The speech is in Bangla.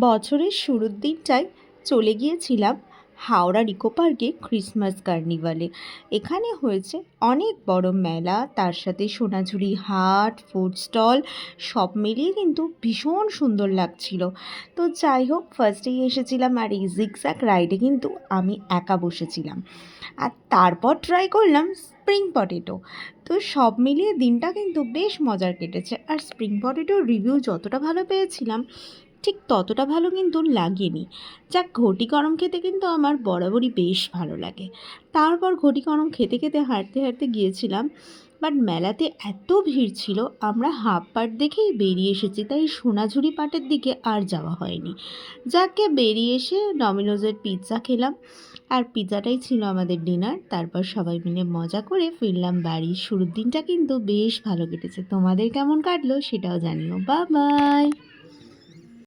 বছরের শুরুর দিনটায় চলে গিয়েছিলাম হাওড়া ইকো পার্কে ক্রিসমাস কার্নিভালে। এখানে হয়েছে অনেক বড় মেলা, তার সাথে সোনাঝুরি হাট, ফুড স্টল, সব মিলিয়ে কিন্তু ভীষণ সুন্দর লাগছিল। তো যাই হোক, ফার্স্টেই এসেছিলাম আর এই জিগজ্যাগ রাইডে কিন্তু আমি একা বসেছিলাম। আর তারপর ট্রাই করলাম স্প্রিং পটেটো। তো সব মিলিয়ে দিনটা কিন্তু বেশ মজার কেটেছে। আর স্প্রিং পটেটোর রিভিউ যতটা ভালো পেয়েছিলাম, ঠিক ততটা ভালো কিন্তু লাগেনি। যাক, ঘটি গরম খেতে কিন্তু আমার বরাবরই বেশ ভালো লাগে। তারপর ঘটি গরম খেতে খেতে হাঁটতে হাঁটতে গিয়েছিলাম, বাট মেলাতে এত ভিড় ছিল, আমরা হাফ পার্ট দেখেই বেরিয়ে এসেছি, তাই সোনাঝুরি পার্টের দিকে আর যাওয়া হয়নি। যাকে বেরিয়ে এসে ডমিনোজের পিৎজা খেলাম, আর পিৎজাটাই ছিল আমাদের ডিনার। তারপর সবাই মিলে মজা করে ফিরলাম বাড়ি। শুরুর দিনটা কিন্তু বেশ ভালো কেটেছে। তোমাদের কেমন কাটলো সেটাও জানিও। Bye bye.